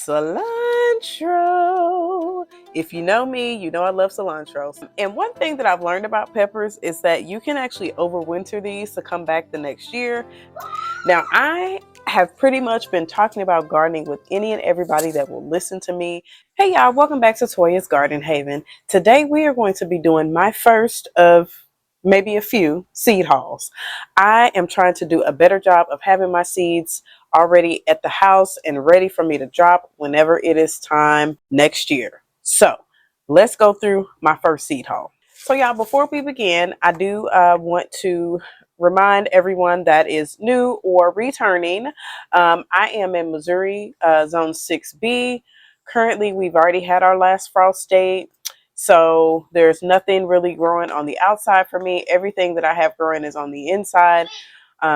cilantro. If you know me, you know I love cilantro. And one thing that I've learned about peppers is that you can actually overwinter these to come back the next year. Now, I have pretty much been talking about gardening with any and everybody that will listen to me. Hey y'all, welcome back to Toya's Garden Haven. Today we are going to be doing my first of maybe a few seed hauls. I am trying to do a better job of having my seeds already at the house and ready for me to drop whenever it is time next year. So let's go through my first seed haul. So y'all, before we begin, I do want to remind everyone that is new or returning. I am in Missouri, Zone 6B. Currently, we've already had our last frost date. So there's nothing really growing on the outside for me. Everything that I have growing is on the inside.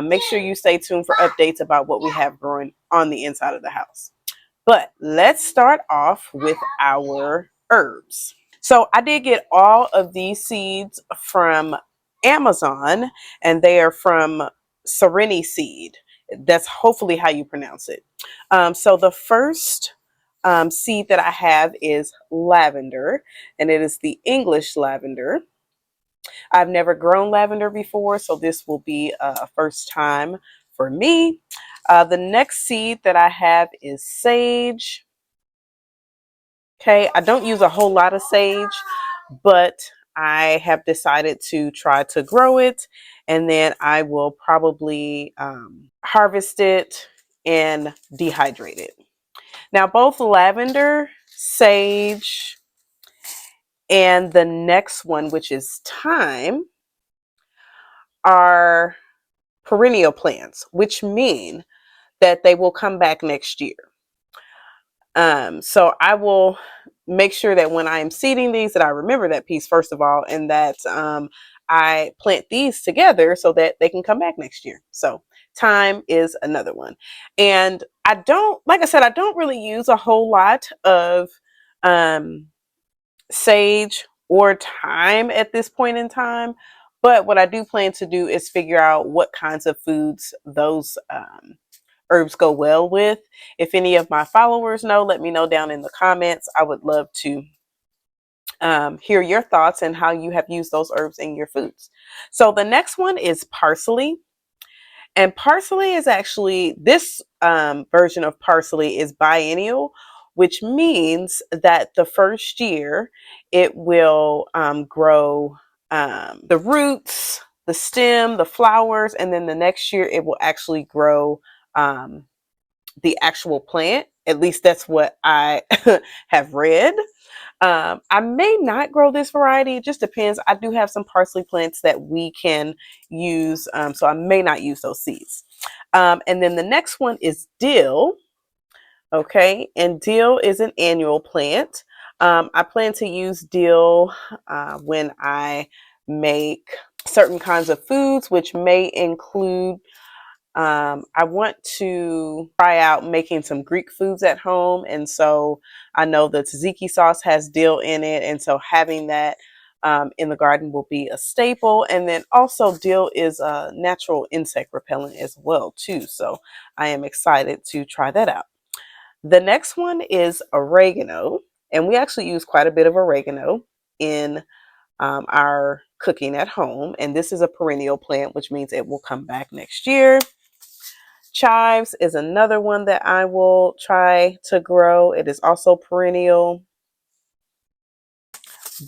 Make sure you stay tuned for updates about what we have growing on the inside of the house. But let's start off with our herbs. So I did get all of these seeds from Amazon, and they are from Serenity Seed. That's hopefully how you pronounce it. So the first seed that I have is lavender, and it is the English lavender. I've never grown lavender before, so this will be a first time for me. The next seed that I have is sage. Okay, I don't use a whole lot of sage, but I have decided to try to grow it, and then I will probably harvest it and dehydrate it. Now, both lavender, sage, and the next one, which is thyme, are perennial plants, which mean that they will come back next year. So I will make sure that when I am seeding these, that I remember that piece first of all, and that I plant these together so that they can come back next year. So thyme is another one. And I don't, like I said, I don't really use a whole lot of sage or thyme at this point in time. But what I do plan to do is figure out what kinds of foods those herbs go well with. If any of my followers know, let me know down in the comments. I would love to hear your thoughts and how you have used those herbs in your foods. So the next one is parsley. And parsley is actually, this version of parsley is biennial, which means that the first year it will grow the roots, the stem, the flowers, and then the next year it will actually grow the actual plant. At least that's what I have read. I may not grow this variety. It just depends. I do have some parsley plants that we can use, so I may not use those seeds. And then the next one is dill. Okay, and dill is an annual plant. I plan to use dill when I make certain kinds of foods, which may include I want to try out making some Greek foods at home. And so I know the tzatziki sauce has dill in it. And so having that in the garden will be a staple. And then also dill is a natural insect repellent as well too. So I am excited to try that out. The next one is oregano. And we actually use quite a bit of oregano in our cooking at home. And this is a perennial plant, which means it will come back next year. Chives is another one that I will try to grow. It is also perennial.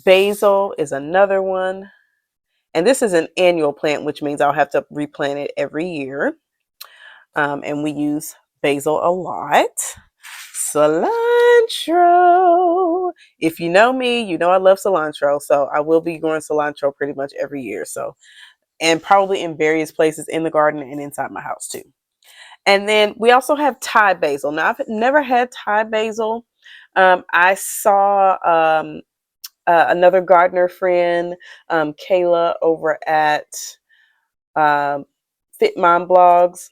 Basil is another one. And this is an annual plant, which means I'll have to replant it every year. And we use basil a lot. Cilantro. If you know me, you know I love cilantro. So I will be growing cilantro pretty much every year. So, and probably in various places in the garden and inside my house too. And then we also have Thai basil. Now, I've never had Thai basil. I saw another gardener friend, Kayla, over at Fit Mom Blogs.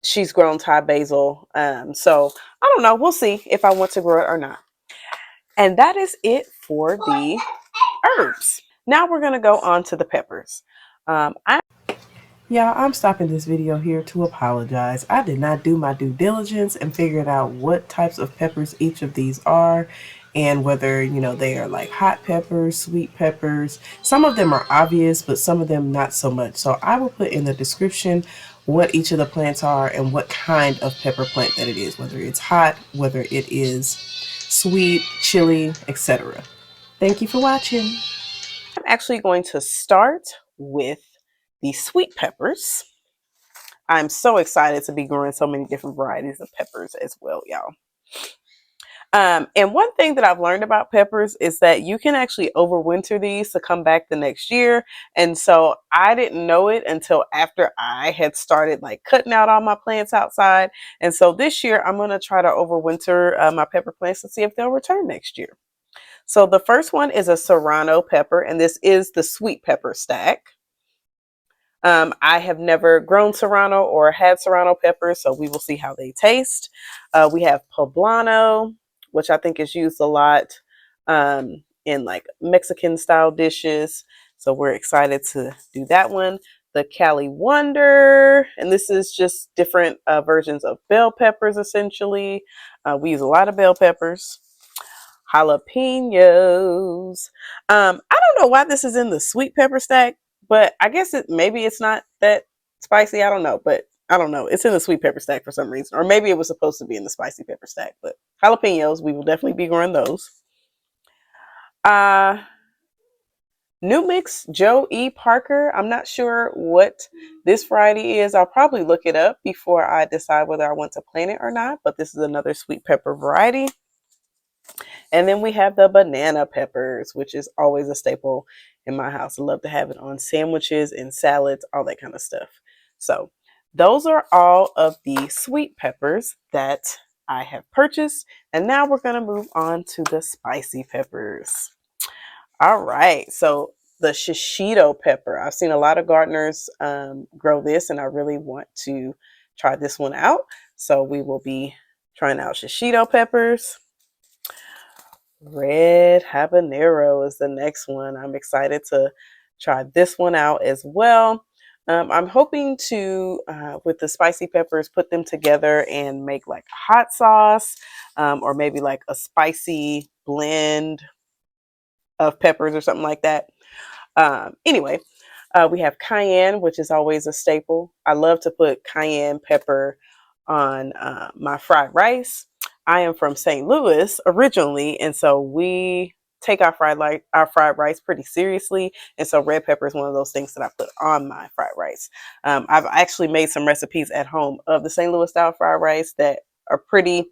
She's grown Thai basil. So I don't know. We'll see if I want to grow it or not. And that is it for the herbs. Now we're going to go on to the peppers. Yeah, I'm stopping this video here to apologize. I did not do my due diligence and figured out what types of peppers each of these are and whether, they are like hot peppers, sweet peppers. Some of them are obvious, but some of them not so much. So I will put in the description what each of the plants are and what kind of pepper plant that it is, whether it's hot, whether it is sweet, chili, etc. Thank you for watching. I'm actually going to start with the sweet peppers. I'm so excited to be growing so many different varieties of peppers as well, y'all. And one thing that I've learned about peppers is that you can actually overwinter these to come back the next year. And so I didn't know it until after I had started like cutting out all my plants outside. And so this year I'm going to try to overwinter my pepper plants to see if they'll return next year. So the first one is a serrano pepper, and this is the sweet pepper stack. I have never grown serrano or had serrano peppers, so we will see how they taste. We have poblano, which I think is used a lot in like Mexican style dishes. So we're excited to do that one. The Cali Wonder, and this is just different versions of bell peppers essentially. We use a lot of bell peppers. Jalapenos. I don't know why this is in the sweet pepper stack, but I guess maybe it's not that spicy. I don't know, but I don't know. It's in the sweet pepper stack for some reason, or maybe it was supposed to be in the spicy pepper stack. But jalapenos, we will definitely be growing those. New Mix Joe E. Parker. I'm not sure what this variety is. I'll probably look it up before I decide whether I want to plant it or not. But this is another sweet pepper variety. And then we have the banana peppers, which is always a staple in my house. I love to have it on sandwiches and salads, all that kind of stuff. So those are all of the sweet peppers that I have purchased. And now we're going to move on to the spicy peppers. All right. So the shishito pepper. I've seen a lot of gardeners grow this, and I really want to try this one out. So we will be trying out shishito peppers. Red habanero is the next one. I'm excited to try this one out as well. I'm hoping to, with the spicy peppers, put them together and make like a hot sauce or maybe like a spicy blend of peppers or something like that. Anyway, we have cayenne, which is always a staple. I love to put cayenne pepper on my fried rice. I am from St. Louis originally, and so we take our fried rice pretty seriously. And so red pepper is one of those things that I put on my fried rice. I've actually made some recipes at home of the St. Louis style fried rice that are pretty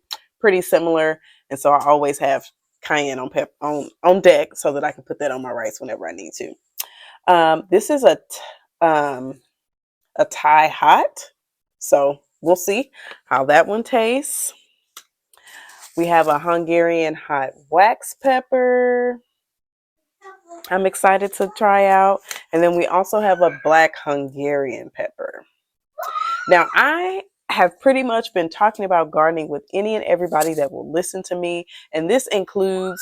similar, and so I always have cayenne on deck so that I can put that on my rice whenever I need to. This is a Thai hot, so we'll see how that one tastes. We have a Hungarian hot wax pepper. I'm excited to try out. And then we also have a black Hungarian pepper. Now, I have pretty much been talking about gardening with any and everybody that will listen to me. And this includes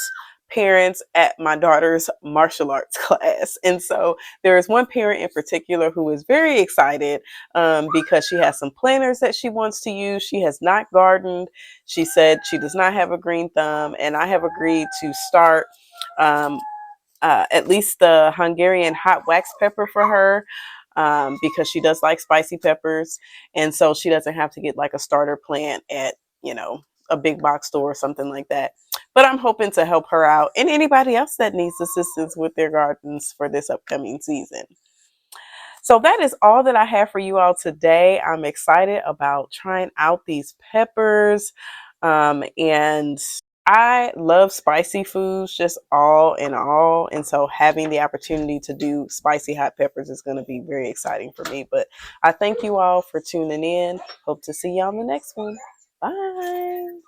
parents at my daughter's martial arts class. And so there is one parent in particular who is very excited because she has some planters that she wants to use. She has not gardened. She said she does not have a green thumb. And I have agreed to start at least the Hungarian hot wax pepper for her because she does like spicy peppers. And so she doesn't have to get like a starter plant at, a big box store or something like that. But I'm hoping to help her out and anybody else that needs assistance with their gardens for this upcoming season. So that is all that I have for you all today. I'm excited about trying out these peppers. And I love spicy foods, just all in all. And so having the opportunity to do spicy hot peppers is going to be very exciting for me. But I thank you all for tuning in. Hope to see you on the next one. Bye.